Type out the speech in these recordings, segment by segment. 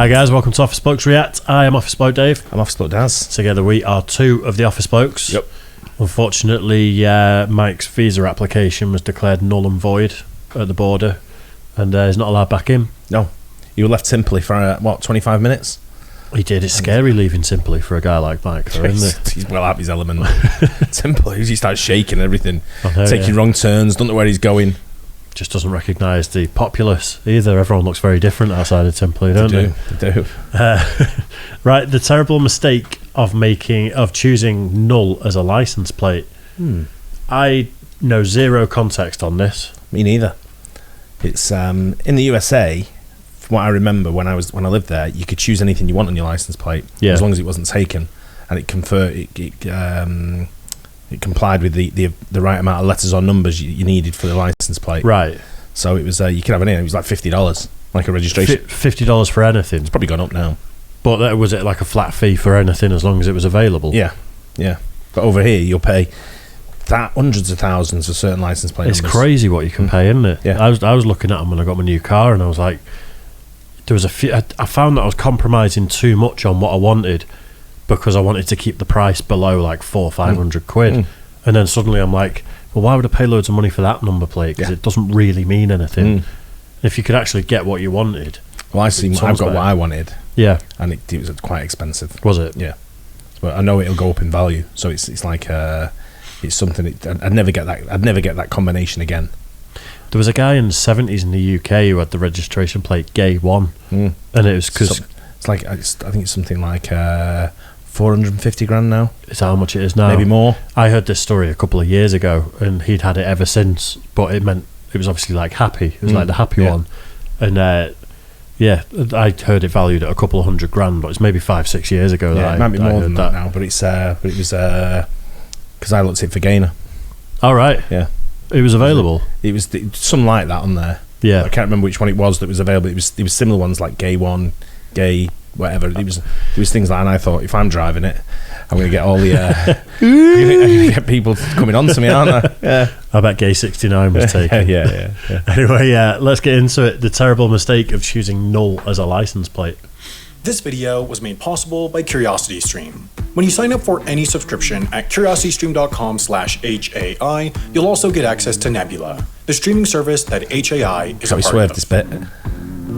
Hi guys, welcome to Office Blokes React. I am Office Bloke Dave. I'm Office Bloke Daz. Together we are two of the Office Blokes. Yep. Unfortunately, Mike's visa application was declared null and void at the border, and he's not allowed back in. No. You were left simply for, 25 minutes? He did. It's scary leaving simply for a guy like Mike, though, isn't it? He's well out of his element. Simply, he starts shaking and everything, know, taking wrong turns, don't know where he's going. Just doesn't recognise the populace either. Everyone looks very different outside of Simply, don't they? They do. Right, the terrible mistake of choosing Null as a license plate. I know zero context on this. Me neither. It's in the USA. From what I remember, when I lived there, you could choose anything you want on your license plate, as long as it wasn't taken, and it complied with the right amount of letters or numbers you needed for the license plate. Right. So it was you could have anything. It was like $50, like a registration. $50 for anything. It's probably gone up now. But was it like a flat fee for anything as long as it was available? Yeah. But over here, you'll pay hundreds of thousands for certain license plate It's numbers. crazy what you can pay, isn't it? Yeah. I was looking at them when I got my new car, and I was like, there was a few. I found that I was compromising too much on what I wanted, because I wanted to keep the price below like £400 or £500, and then suddenly I'm like, well, why would I pay loads of money for that number plate? Because it doesn't really mean anything. If you could actually get what you wanted. Well, I've got what I wanted. Yeah, and it was quite expensive. Was it? Yeah, but I know it'll go up in value. So it's like it's something. I'd never get that. I'd never get that combination again. There was a guy in the 70s in the UK who had the registration plate Gay 1, and it was because it's like I think it's something like 450 grand now. It's how much it is now. Maybe more. I heard this story a couple of years ago, and he'd had it ever since. But it meant it was obviously like happy. It was like the happy one, and I heard it valued at a couple of $100,000, but it's maybe 5-6 years ago. Yeah, it might be more than that now. But it was because I looked at it for Gainer. All right. Yeah. It was available. It was something like that on there. Yeah, I can't remember which one it was that was available. It was similar ones like Gay 1, Gay whatever. There was things like that, and I thought, if I'm driving it, I'm going to get all the I'm gonna get people coming on to me, aren't I? Yeah. I bet Gay 69 was taken. yeah. Anyway, let's get into it. The terrible mistake of choosing Null as a license plate. This video was made possible by CuriosityStream. When you sign up for any subscription at curiositystream.com/HAI, you'll also get access to Nebula, the streaming service that HAI is a part swerved of. this bit.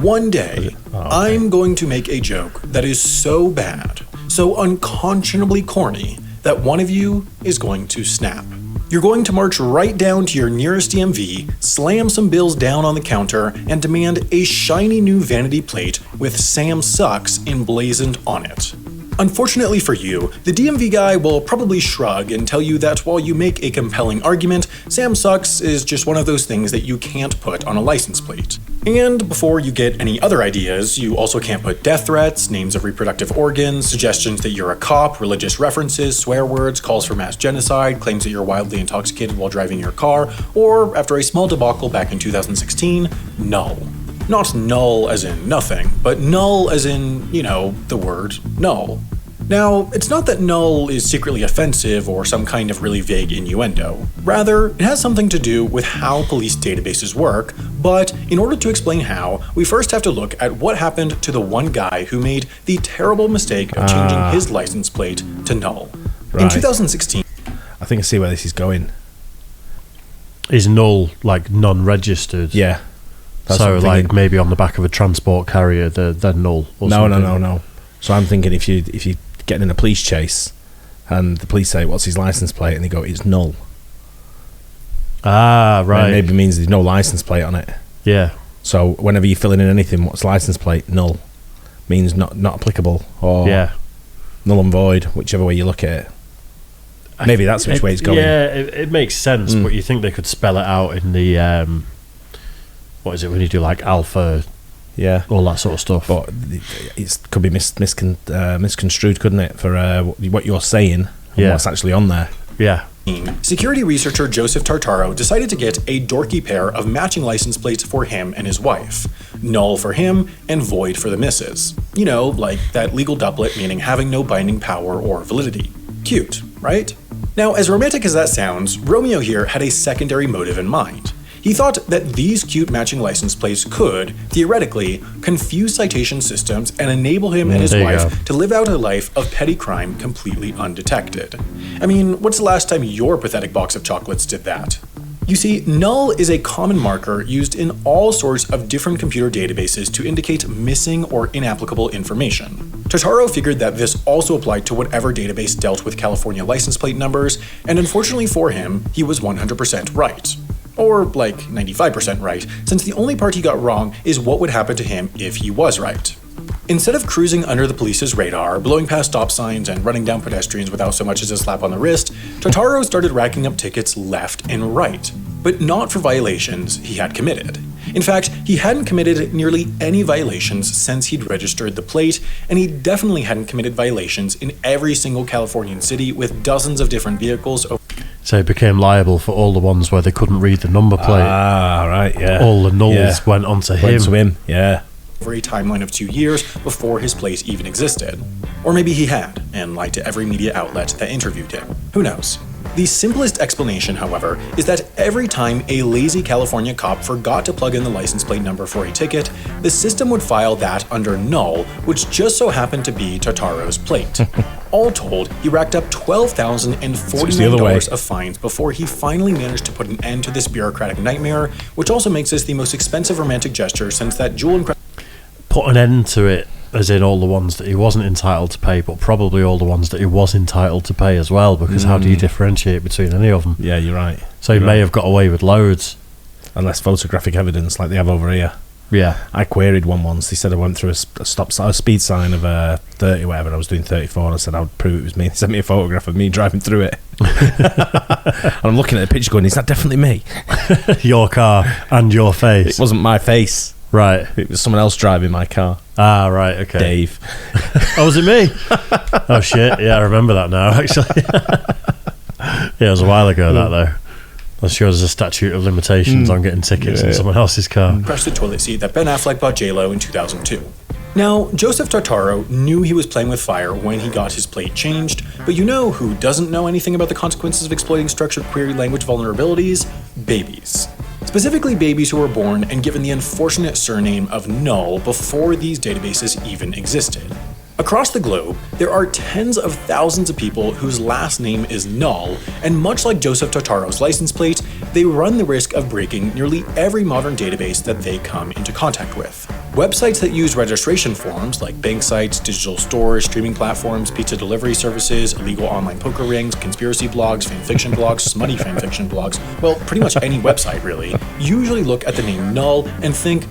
One day, I'm going to make a joke that is so bad, so unconscionably corny, that one of you is going to snap. You're going to march right down to your nearest DMV, slam some bills down on the counter, and demand a shiny new vanity plate with Sam Sucks emblazoned on it. Unfortunately for you, the DMV guy will probably shrug and tell you that while you make a compelling argument, Sam Sucks is just one of those things that you can't put on a license plate. And before you get any other ideas, you also can't put death threats, names of reproductive organs, suggestions that you're a cop, religious references, swear words, calls for mass genocide, claims that you're wildly intoxicated while driving your car, or, after a small debacle back in 2016, null. Not null as in nothing, but null as in, the word null. Now, it's not that null is secretly offensive or some kind of really vague innuendo. Rather, it has something to do with how police databases work, but in order to explain how, we first have to look at what happened to the one guy who made the terrible mistake of changing his license plate to null. Right. In 2016... I think I see where this is going. Is null like non-registered? Yeah. So like maybe on the back of a transport carrier, they're null. Or something. No. So I'm thinking if you get in a police chase, and the police say, "What's his license plate?" and they go, "It's null." Ah, right. It maybe means there's no license plate on it. Yeah. So whenever you're filling in anything, what's license plate? Null means not applicable, or null and void, whichever way you look at it. Maybe that's which way it's going. Yeah, it makes sense, but you think they could spell it out in the what is it when you do like alpha, all that sort of stuff. But it could be misconstrued, couldn't it, for what you're saying and what's actually on there. Yeah. Security researcher Joseph Tartaro decided to get a dorky pair of matching license plates for him and his wife. Null for him and void for the missus. Like that legal doublet meaning having no binding power or validity. Cute, right? Now, as romantic as that sounds, Romeo here had a secondary motive in mind. He thought that these cute matching license plates could, theoretically, confuse citation systems and enable him and his There you wife go. to live out a life of petty crime completely undetected. I mean, what's the last time your pathetic box of chocolates did that? You see, Null is a common marker used in all sorts of different computer databases to indicate missing or inapplicable information. Totaro figured that this also applied to whatever database dealt with California license plate numbers, and unfortunately for him, he was 100% right. Or like 95% right, since the only part he got wrong is what would happen to him if he was right. Instead of cruising under the police's radar, blowing past stop signs, and running down pedestrians without so much as a slap on the wrist, Totaro started racking up tickets left and right, but not for violations he had committed. In fact, he hadn't committed nearly any violations since he'd registered the plate, and he definitely hadn't committed violations in every single Californian city with dozens of different vehicles. So he became liable for all the ones where they couldn't read the number plate. Ah, right, yeah. All the nulls Yeah. went onto Went to him. him, yeah. Over a timeline of 2 years before his plate even existed. Or maybe he had, and lied to every media outlet that interviewed him. Who knows? The simplest explanation, however, is that every time a lazy California cop forgot to plug in the license plate number for a ticket, the system would file that under Null, which just so happened to be Totaro's plate. All told, he racked up $12,049 of fines before he finally managed to put an end to this bureaucratic nightmare, which also makes this the most expensive romantic gesture since that jewel and Put an end to it, as in all the ones that he wasn't entitled to pay, but probably all the ones that he was entitled to pay as well, because how do you differentiate between any of them? Yeah, you're right. So he may have got away with loads. Unless photographic evidence like they have over here. Yeah. I queried one once. They said I went through a speed sign of 30 whatever, and I was doing 34, and I said I would prove it was me. They sent me a photograph of me driving through it. And I'm looking at the picture going, is that definitely me? Your car and your face. It wasn't my face. Right. It was someone else driving my car. Ah, right, okay. Dave. Oh, was it me? Oh, shit. Yeah, I remember that now, actually. Yeah, it was a while ago, that, though. I'm sure there's a statute of limitations on getting tickets in someone else's car. crashed the toilet seat that Ben Affleck bought J-Lo in 2002. Now, Joseph Tartaro knew he was playing with fire when he got his plate changed, but you know who doesn't know anything about the consequences of exploiting structured query language vulnerabilities? Babies. Specifically babies who were born and given the unfortunate surname of Null before these databases even existed. Across the globe, there are tens of thousands of people whose last name is Null, and much like Joseph Tartaro's license plate, they run the risk of breaking nearly every modern database that they come into contact with. Websites that use registration forms, like bank sites, digital stores, streaming platforms, pizza delivery services, illegal online poker rings, conspiracy blogs, fanfiction blogs, smutty fanfiction blogs, well, pretty much any website really, usually look at the name Null and think,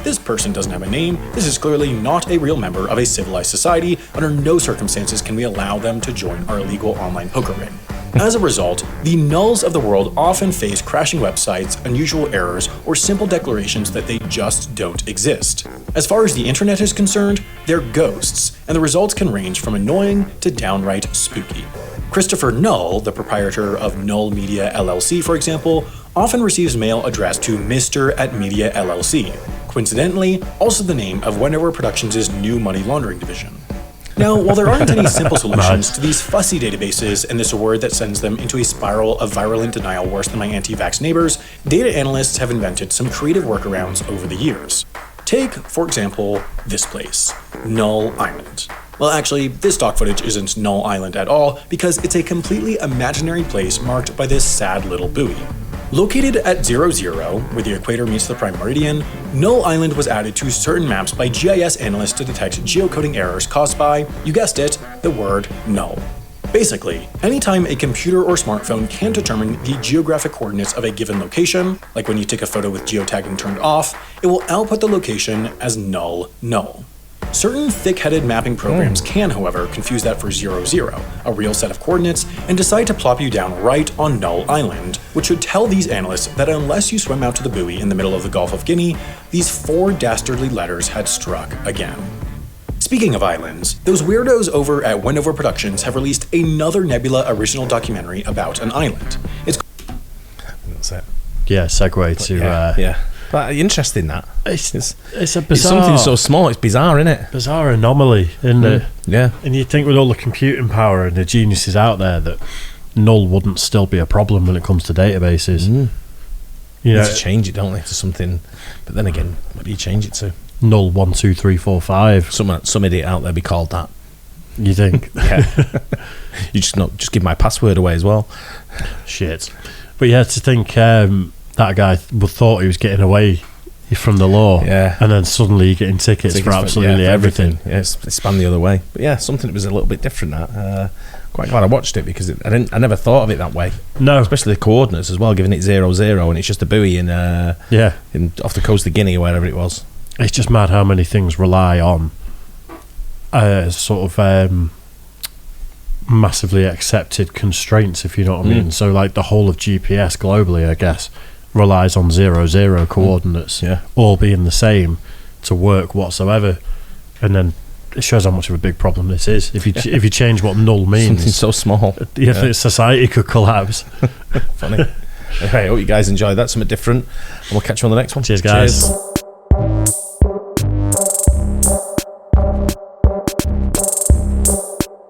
this person doesn't have a name, this is clearly not a real member of a civilized society, under no circumstances can we allow them to join our illegal online poker ring. As a result, the nulls of the world often face crashing websites, unusual errors, or simple declarations that they just don't exist. As far as the internet is concerned, they're ghosts, and the results can range from annoying to downright spooky. Christopher Null, the proprietor of Null Media LLC, for example, often receives mail addressed to Mr. at Media LLC, coincidentally, also the name of Wendover Productions' new money laundering division. Now, while there aren't any simple solutions to these fussy databases and this word that sends them into a spiral of virulent denial worse than my anti-vax neighbors, data analysts have invented some creative workarounds over the years. Take, for example, this place, Null Island. Well, actually, this stock footage isn't Null Island at all because it's a completely imaginary place marked by this sad little buoy. Located at 00, where the equator meets the prime meridian, Null Island was added to certain maps by GIS analysts to detect geocoding errors caused by, you guessed it, the word null. Basically, anytime a computer or smartphone can determine the geographic coordinates of a given location, like when you take a photo with geotagging turned off, it will output the location as null. Certain thick-headed mapping programs can, however, confuse that for 00, a real set of coordinates, and decide to plop you down right on Null Island, which should tell these analysts that unless you swim out to the buoy in the middle of the Gulf of Guinea, these 4 dastardly letters had struck again. Speaking of islands, those weirdos over at Wendover Productions have released another Nebula original documentary about an island. That's it. Yeah, segue to... yeah. But interesting that. It's a It's bizarre... something so small, it's bizarre, isn't it? Bizarre anomaly, isn't it? Yeah. And you'd think with all the computing power and the geniuses out there that null wouldn't still be a problem when it comes to databases. You You know, need to change it, don't they, to something. But then again, what do you change it to? null 1 2 3 4 5. Some idiot out there be called that. You think? Yeah. You just give my password away as well. Shit. But yeah, to think that guy thought he was getting away from the law, Yeah. and then suddenly you're getting tickets for absolutely everything. Yeah, it's spanned the other way. But yeah, something that was a little bit different. That quite glad I watched it because I never thought of it that way. No, Especially the coordinates as well, giving it 0-0, and it's just a buoy in off the coast of Guinea or wherever it was. it's just mad how many things rely on sort of massively accepted constraints, if you know what I mean. So like the whole of GPS globally, I guess, relies on 0-0 coordinates, Yeah. all being the same to work whatsoever, and then it shows how much of a big problem this is. If you change what null means, Something so small. society could collapse. Funny. Anyway, I hope you guys enjoyed that. Something different, and we'll catch you on the next one. Cheers, guys. Cheers.